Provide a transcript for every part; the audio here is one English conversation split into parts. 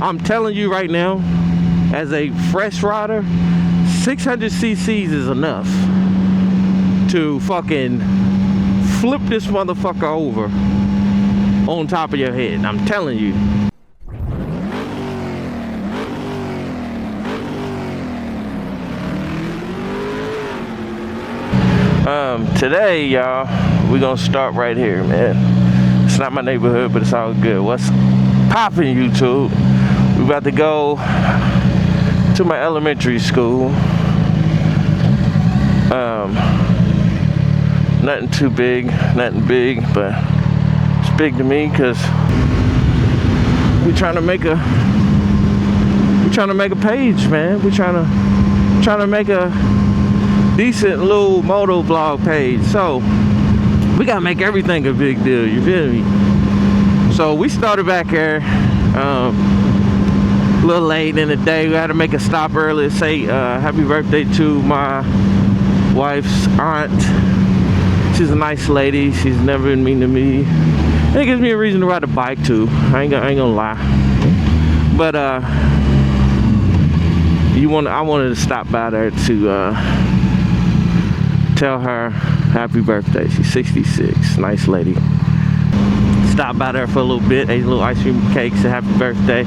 I'm telling you right now, as a fresh rider, 600 cc's is enough to fucking flip this motherfucker over on top of your head. I'm telling you. Today, y'all, we're gonna start right here, man. It's not my neighborhood, but it's all good. What's poppin', YouTube? We about to go to my elementary school. Nothing too big, nothing big, but it's big to me because we're trying to make a page, man. We're trying to make a decent little moto vlog page. So we gotta make everything a big deal, you feel me? So we started back here a little late in the day. We had to make a stop early to say happy birthday to my wife's aunt. She's a nice lady. She's never been mean to me. And it gives me a reason to ride a bike too. I ain't gonna lie. But I wanted to stop by there to tell her happy birthday. She's 66. Nice lady. Stopped by there for a little bit, ate a little ice cream cake, said happy birthday.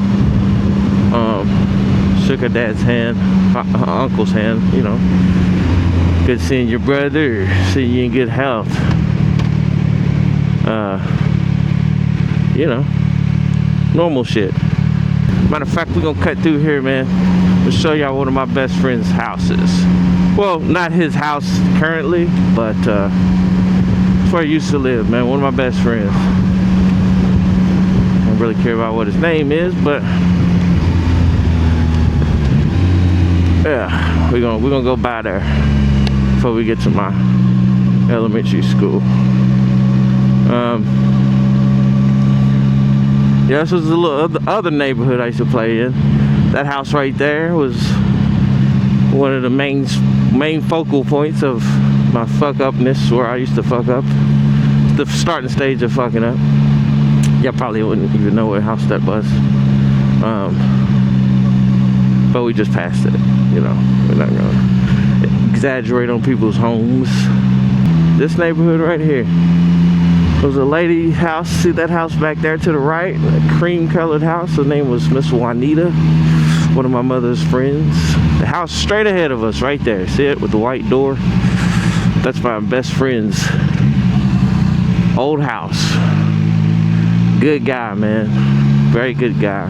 Shook her dad's hand, her uncle's hand, you know. Good seeing your brother, seeing you in good health. You know, normal shit. Matter of fact, we're gonna cut through here, man, to show y'all one of my best friend's houses. Well, not his house currently, but it's where I used to live, man. One of my best friends. I don't really care about what his name is, but yeah, we're gonna go by there before we get to my elementary school. Yeah, this was a little other neighborhood I used to play in. That house right there was one of the main focal points of my fuck upness, where I used to fuck up. The starting stage of fucking up. Y'all probably wouldn't even know what house that was. But we just passed it, you know. We're not gonna exaggerate on people's homes. This neighborhood right here was a lady's house. See that house back there to the right? A cream colored house. Her name was Miss Juanita, one of my mother's friends. The house straight ahead of us right there. See it with the white door? That's my best friend's old house. Good guy, man. Very good guy.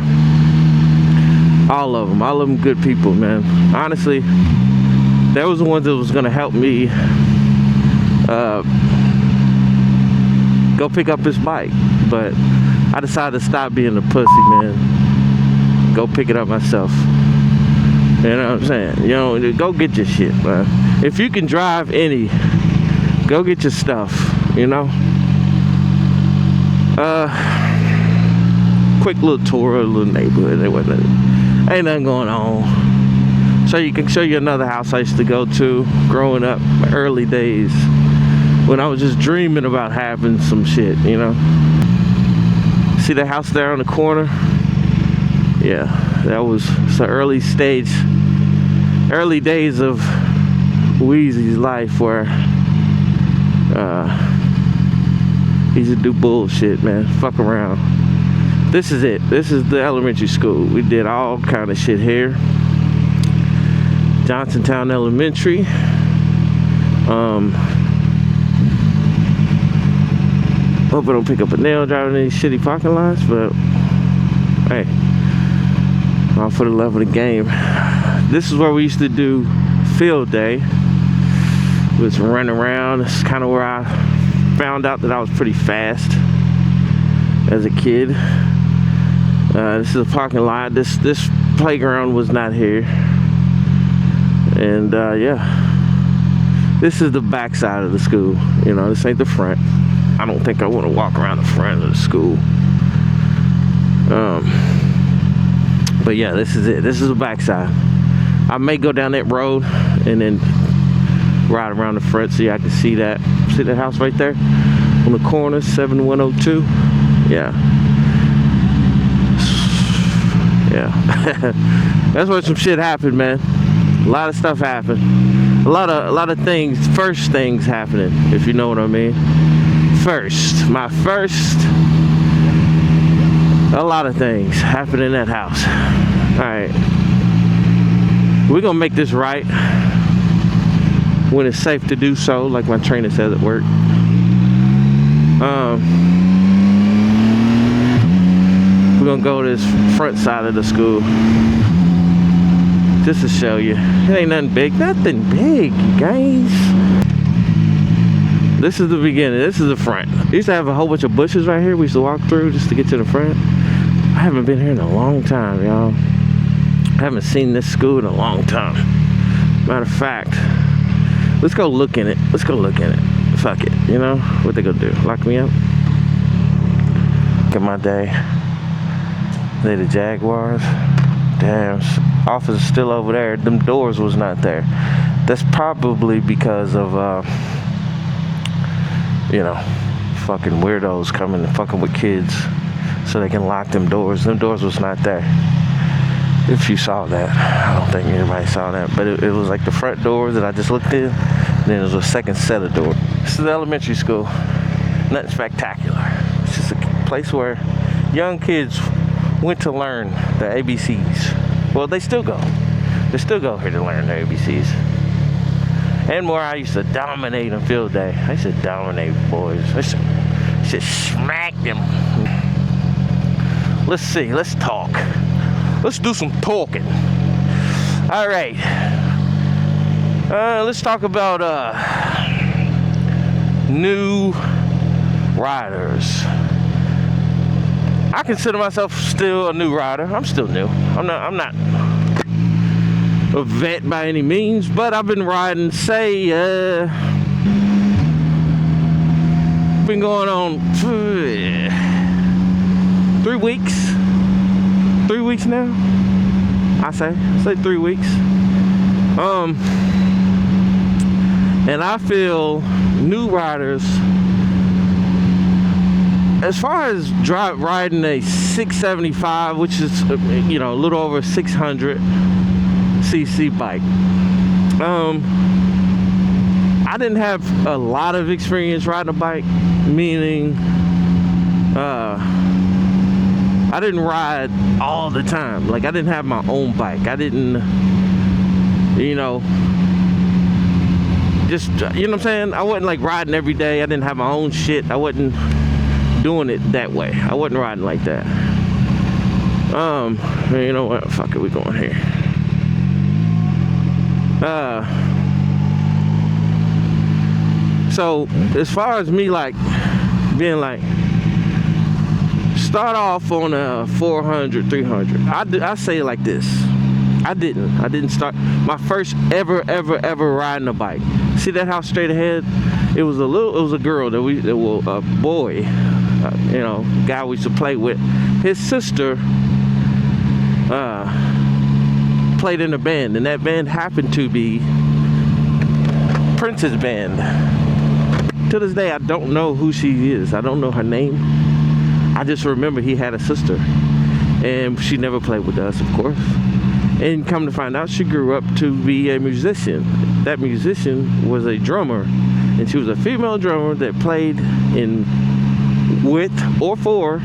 All of them good people, man. Honestly, that was the ones that was gonna help me go pick up his bike, but I decided to stop being a pussy, man. Go pick it up myself. You know what I'm saying? You know, go get your shit, man. If you can drive any, go get your stuff, you know? Quick little tour of the little neighborhood. Ain't nothing going on. So you can show you another house I used to go to growing up, my early days, when I was just dreaming about having some shit, you know? See the house there on the corner? Yeah, that was the early days of Weezy's life, where he used to do bullshit, man. Fuck around. This is it. This is the elementary school. We did all kind of shit here. Johnsontown Elementary. Hope I don't pick up a nail driving in these shitty parking lots, but hey, all for the love of the game. This is where we used to do field day. We was running around. This is kind of where I found out that I was pretty fast as a kid. This is a parking lot. This playground was not here. And yeah, this is the back side of the school. You know, this ain't the front. I don't think I want to walk around the front of the school. But yeah, this is it. This is the back side. I may go down that road and then ride around the front so y'all can see that. See that house right there on the corner, 7102. Yeah. Yeah. yeah. That's where some shit happened, man. A lot of stuff happened. A lot of things, first things happening, if you know what I mean. My first, a lot of things happened in that house. All right, we're gonna make this right when it's safe to do so, like my trainer says at work. We're gonna go to this front side of the school just to show you. It ain't nothing big, you guys. This is the beginning. This is the front. We used to have a whole bunch of bushes right here. We used to walk through just to get to the front. I haven't been here in a long time, y'all. I haven't seen this school in a long time. Matter of fact, let's go look in it. Let's go look in it. Fuck it. You know what they gonna do? Lock me up? Look at my day. They the Jaguars. Damn, office is still over there. Them doors was not there. That's probably because of you know, fucking weirdos coming and fucking with kids so they can lock them doors. Them doors was not there. If you saw that, I don't think anybody saw that, but it was like the front door that I just looked in, and then there was a second set of doors. This is the elementary school. Nothing spectacular. It's just a place where young kids went to learn the ABCs. Well, they still go. They still go here to learn the ABCs. And more, I used to dominate on field day. I used to dominate boys. I used to smack them. Let's see, let's talk. Let's do some talking. All right. Let's talk about new riders. I consider myself still a new rider. I'm still new. I'm not a vet by any means, but I've been riding, say, been going on 3 weeks. 3 weeks now. I say 3 weeks. And I feel new riders, as far as riding a 675, which is, you know, a little over 600cc bike. I didn't have a lot of experience riding a bike, meaning I didn't ride all the time. Like, I didn't have my own bike. I didn't, you know, just, you know what I'm saying? I wasn't like riding every day. I didn't have my own shit. I wasn't doing it that way. I wasn't riding like that. You know what? Fuck it, we going here. So as far as me, like, being like, start off on a 400, 300. I say it like this. I didn't start my first ever riding a bike. See that house straight ahead? It was a girl that a boy, you know, guy we used to play with. His sister played in a band, and that band happened to be Prince's band. To this day, I don't know who she is. I don't know her name. I just remember he had a sister, and she never played with us, of course. And come to find out, she grew up to be a musician. That musician was a drummer, and she was a female drummer that played with or for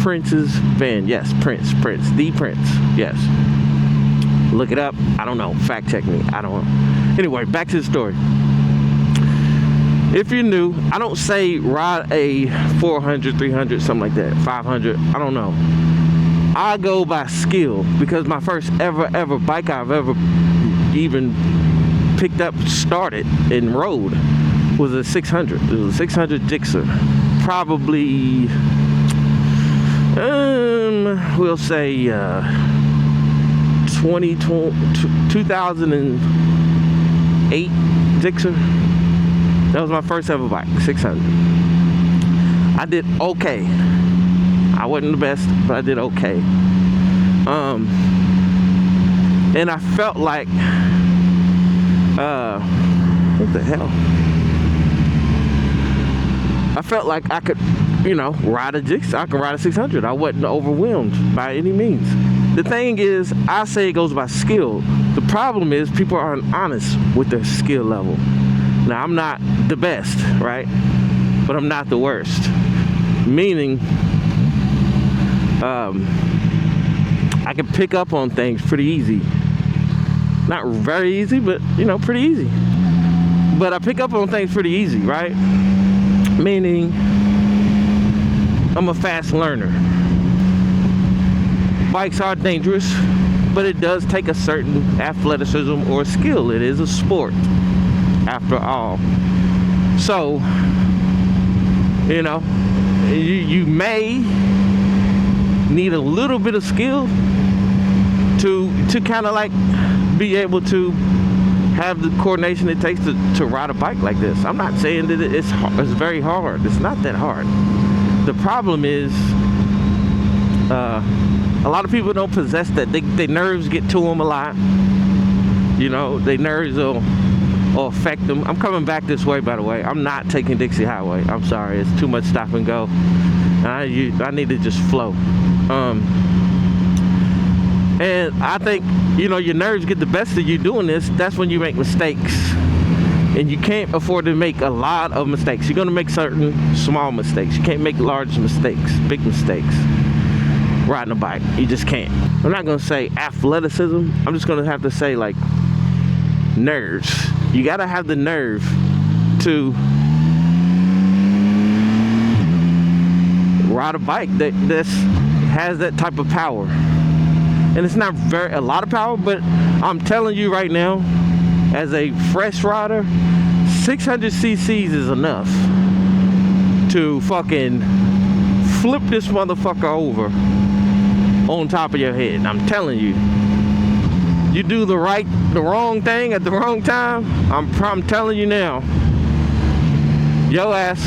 Prince's band. Yes, Prince, the Prince. Yes. Look it up. I don't know. Fact check me. I don't know. Anyway, back to the story. If you're new, I don't say ride a 400, 300, something like that, 500. I don't know. I go by skill, because my first ever bike I've ever even picked up, started, and rode was a 600. It was a 600 Gixxer. Probably, we'll say 2008 Gixxer. That was my first ever bike, 600. I did okay. I wasn't the best, but I did okay. And I felt like, what the hell? I felt like I could, you know, ride a Gixxer. I could ride a 600. I wasn't overwhelmed by any means. The thing is, I say it goes by skill. The problem is people aren't honest with their skill level. Now, I'm not the best, right? But I'm not the worst. Meaning, I can pick up on things pretty easy. Not very easy, but, pretty easy. But I pick up on things pretty easy, right? Meaning, I'm a fast learner. Bikes are dangerous, but it does take a certain athleticism or skill. It is a sport, after all. So, you may need a little bit of skill to kind of like be able to have the coordination it takes to ride a bike like this. I'm not saying that it's very hard. It's not that hard. The problem is a lot of people don't possess that. Their nerves get to them a lot. Their nerves will affect them. I'm coming back this way, by the way. I'm not taking Dixie Highway. I'm sorry. It's too much stop and go. I need to just flow. And I think, your nerves get the best of you doing this. That's when you make mistakes. And you can't afford to make a lot of mistakes. You're going to make certain small mistakes. You can't make large mistakes, big mistakes, riding a bike. You just can't. I'm not going to say athleticism. I'm just going to have to say, like, nerves. You got to have the nerve to ride a bike that has that type of power. And it's not a lot of power, but I'm telling you right now, as a fresh rider, 600 cc's is enough to fucking flip this motherfucker over on top of your head. I'm telling you, you do the wrong thing at the wrong time. I'm telling you now, your ass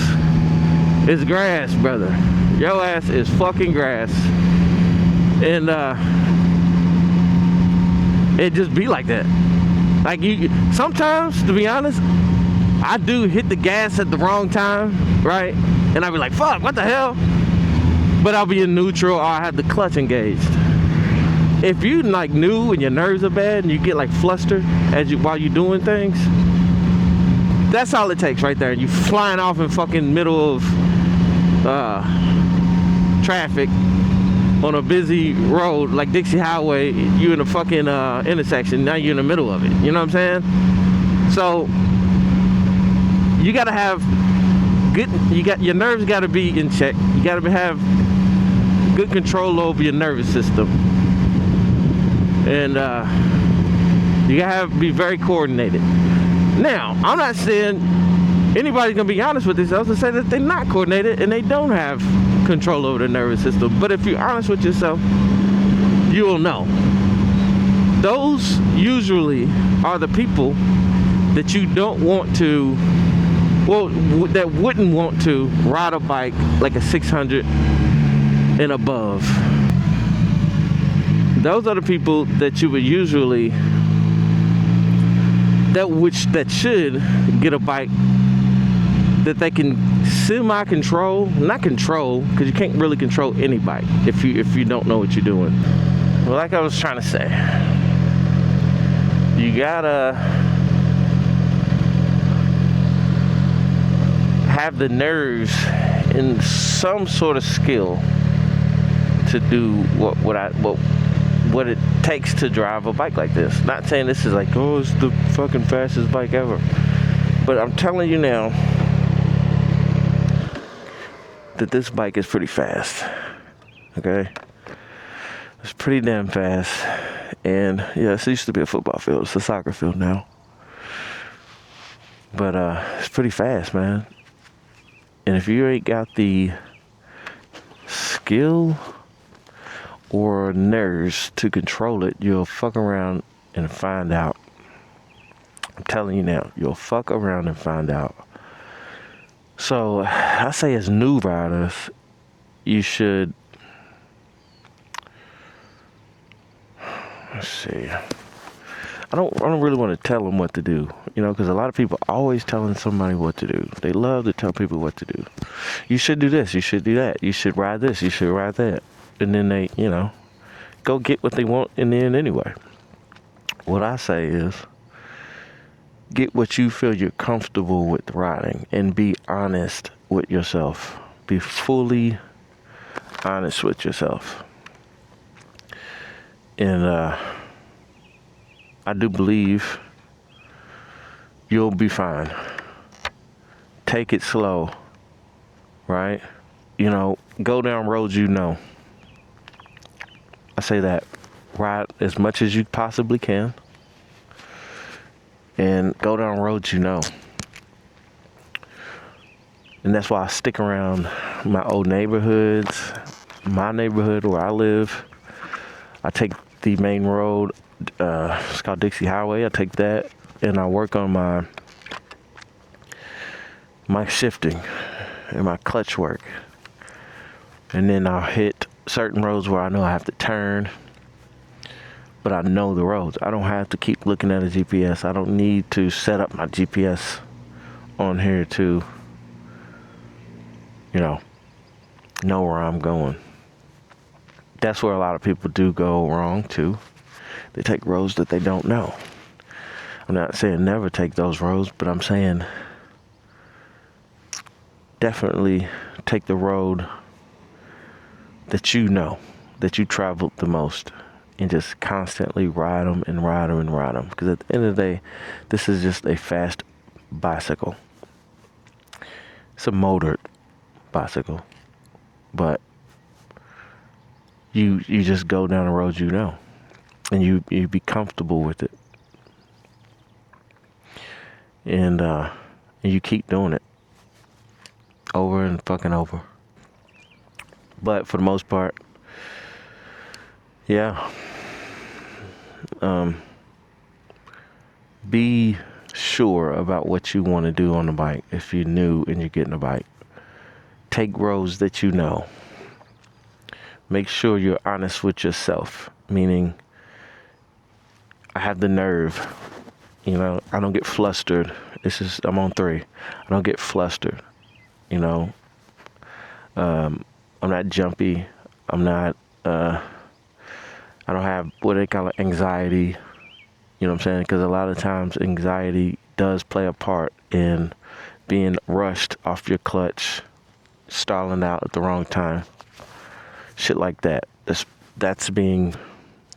is grass, brother. Your ass is fucking grass. And it just be like that. Like, sometimes, to be honest, I do hit the gas at the wrong time, right? And I'll be like, fuck, what the hell? But I'll be in neutral, or I have the clutch engaged. If you like new and your nerves are bad and you get like flustered while you're doing things, that's all it takes right there. You flying off in fucking middle of traffic on a busy road like Dixie Highway. You in a fucking intersection. Now you're in the middle of it. You know what I'm saying? So you gotta have your nerves gotta be in check. You gotta have good control over your nervous system. And you gotta be very coordinated. Now, I'm not saying anybody's gonna be honest with themselves and say that they're not coordinated and they don't have control over the nervous system. But if you're honest with yourself, you will know. Those usually are the people that you don't want to, that wouldn't want to ride a bike like a 600 and above. Those are the people that you would usually, that should get a bike that they can semi-control, not control, because you can't really control any bike if you don't know what you're doing. Well, like I was trying to say, you gotta have the nerves and some sort of skill to do what it takes to drive a bike like this. Not saying this is like, oh, it's the fucking fastest bike ever, but I'm telling you now that this bike is pretty fast. Okay, it's pretty damn fast. And yeah, it used to be a football field. It's a soccer field now. But it's pretty fast, man. And if you ain't got the skill or nerves to control it, you'll fuck around and find out. I'm telling you now, you'll fuck around and find out. So I say, as new riders, you should, let's see, I don't really want to tell them what to do, because a lot of people are always telling somebody what to do. They love to tell people what to do. You should do this, you should do that, you should ride this, you should ride that. And then they, go get what they want in the end anyway. What I say is, get what you feel you're comfortable with riding and be honest with yourself. Be fully honest with yourself. And I do believe you'll be fine. Take it slow, right? Go down roads you know. I say that. Ride as much as you possibly can. And go down roads you know. And that's why I stick around my old neighborhoods, my neighborhood where I live. I take the main road, it's called Dixie Highway. I take that and I work on my shifting and my clutch work. And then I'll hit certain roads where I know I have to turn, but I know the roads. I don't have to keep looking at a GPS. I don't need to set up my GPS on here to, know where I'm going. That's where a lot of people do go wrong too. They take roads that they don't know. I'm not saying never take those roads, but I'm saying definitely take the road that you know, that you traveled the most, and just constantly ride them and ride them and ride them. Because at the end of the day, this is just a fast bicycle. It's a motored bicycle, but you just go down the road you know, and you be comfortable with it, and you keep doing it over and fucking over. But for the most part, yeah, be sure about what you want to do on the bike. If you're new and you're getting a bike, take roads that you know. Make sure you're honest with yourself, meaning I have the nerve. I don't get flustered. I'm on 3. I don't get flustered. I'm not jumpy. I'm not, I don't have what they call it, anxiety. You know what I'm saying? Because a lot of times anxiety does play a part in being rushed off your clutch, stalling out at the wrong time. Shit like that. That's being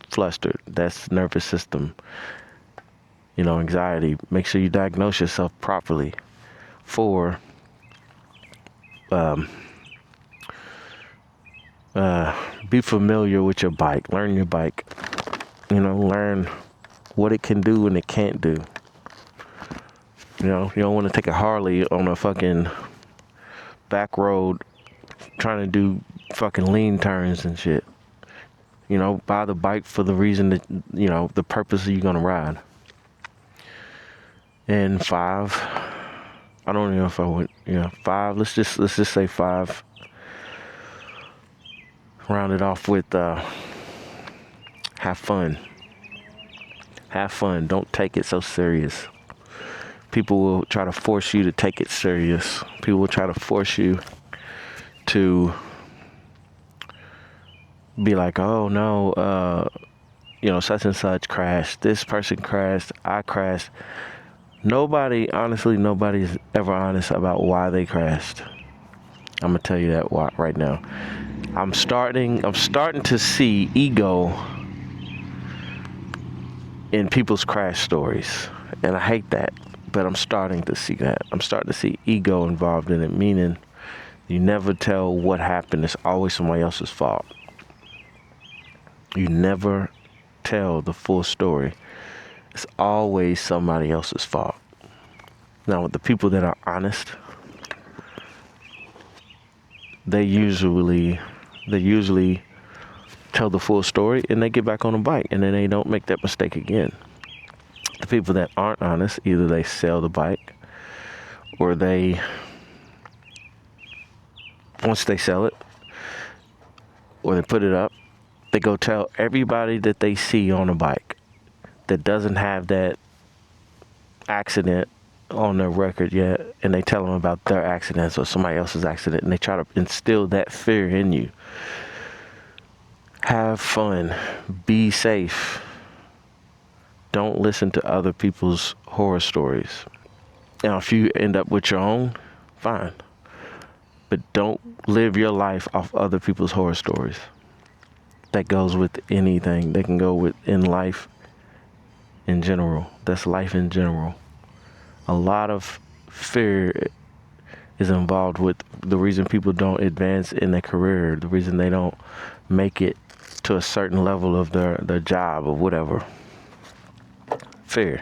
flustered. That's nervous system. Anxiety. Make sure you diagnose yourself properly for be familiar with your bike. Learn your bike. Learn what it can do and it can't do. You don't want to take a Harley on a fucking back road trying to do fucking lean turns and shit. Buy the bike for the reason that, the purpose you're going to ride. And 5, I don't know if I would, 5, let's just say 5. Round it off with, have fun. Have fun. Don't take it so serious. People will try to force you to take it serious. People will try to force you to be like, oh no, such and such crashed. This person crashed. I crashed. Nobody's ever honest about why they crashed. I'm gonna tell you that right now. I'm starting to see ego in people's crash stories, and I hate that. But I'm starting to see that. I'm starting to see ego involved in it, meaning you never tell what happened. It's always somebody else's fault. You never tell the full story. It's always somebody else's fault. Now, with the people that are honest, they usually tell the full story and they get back on the bike and then they don't make that mistake again. The people that aren't honest, either they sell the bike or once they sell it or they put it up, they go tell everybody that they see on a bike that doesn't have that accident on their record yet, and they tell them about their accidents or somebody else's accident, and they try to instill that fear in you. Have fun. Be safe. Don't listen to other people's horror stories. Now, if you end up with your own, fine. But don't live your life off other people's horror stories. That goes with anything. They can go with in life in general. That's life in general. A lot of fear is involved with the reason people don't advance in their career, the reason they don't make it to a certain level of their job or whatever. Fear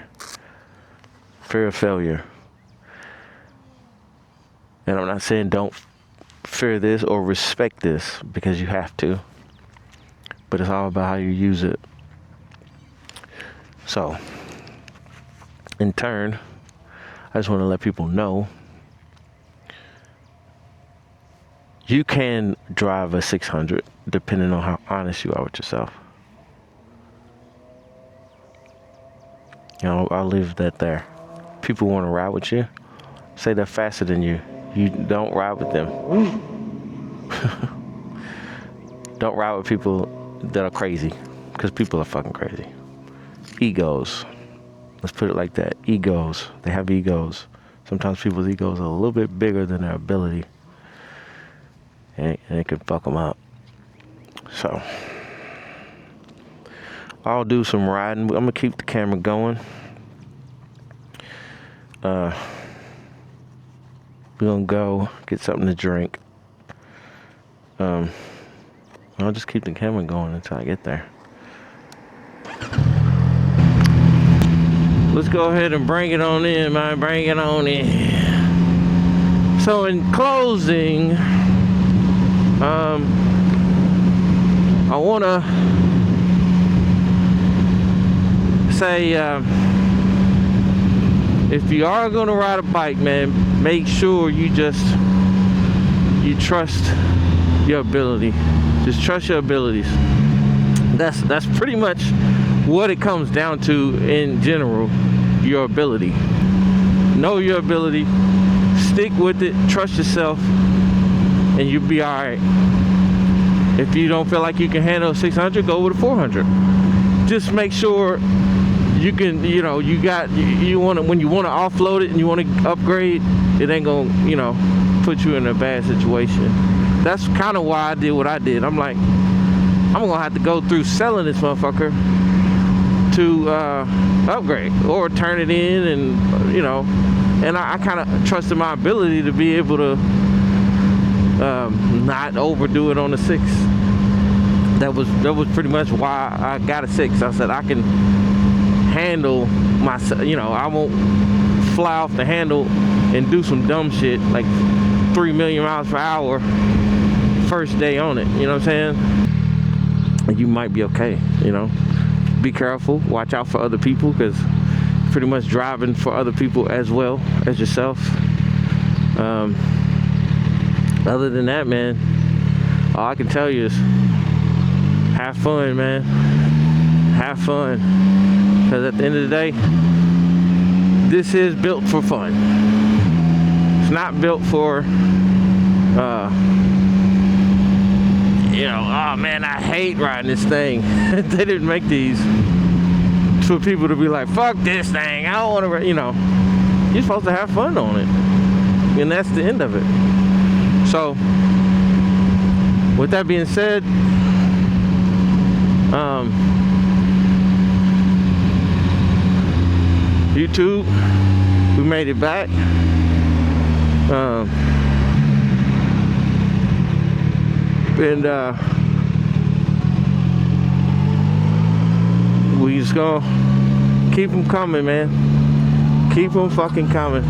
of failure. And I'm not saying don't fear this or respect this, because you have to, but it's all about how you use it. So in turn, I just want to let people know you can drive a 600 depending on how honest you are with yourself. You know, I'll leave that there. People want to ride with you, say they're faster than you. You don't ride with them. Don't ride with people that are crazy, because people are fucking crazy. Egos. Let's put it like that. Egos. They have egos. Sometimes people's egos are a little bit bigger than their ability. And it can fuck them up. So, I'll do some riding. I'm going to keep the camera going. We're going to go get something to drink. I'll just keep the camera going until I get there. Let's go ahead and bring it on in, man. Bring it on in. So in closing, I want to say, if you are going to ride a bike, man, make sure you trust your ability. Just trust your abilities. That's pretty much what it comes down to in general. Your ability. Know your ability. Stick with it. Trust yourself, and you'll be all right. If you don't feel like you can handle 600, go with a 400. Just make sure you can, you want to, when you want to offload it and you want to upgrade, it ain't gonna, put you in a bad situation. That's kind of why I did what I did. I'm like, I'm gonna have to go through selling this motherfucker to upgrade or turn it in, and and I kind of trusted my ability to be able to not overdo it on the 6. That was pretty much why I got a 6. I said I can handle myself. I won't fly off the handle and do some dumb shit like 3 million miles per hour first day on it. You know what I'm saying? And you might be okay. Be careful. Watch out for other people, because pretty much driving for other people as well as yourself. Other than that, man, all I can tell you is have fun, man. Have fun, because at the end of the day, this is built for fun. It's not built for oh man, I hate riding this thing. They didn't make these for people to be like, fuck this thing, I don't want to, You're supposed to have fun on it, and that's the end of it. So, with that being said, YouTube, we made it back. And we just gonna keep them coming, man. Keep them fucking coming.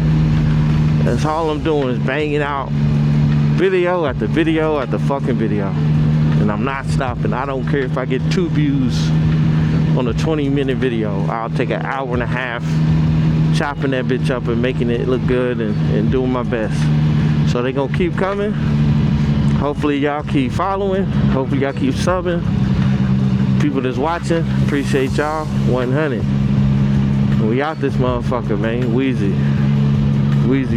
That's all I'm doing, is banging out video after video after fucking video, and I'm not stopping. I don't care if I get 2 views on a 20-minute video. I'll take an hour and a half chopping that bitch up and making it look good and doing my best. So they gonna keep coming. Hopefully y'all keep following. Hopefully y'all keep subbing. People that's watching, appreciate y'all. 100. We out this motherfucker, man. Wheezy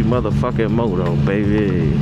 motherfucking moto, baby.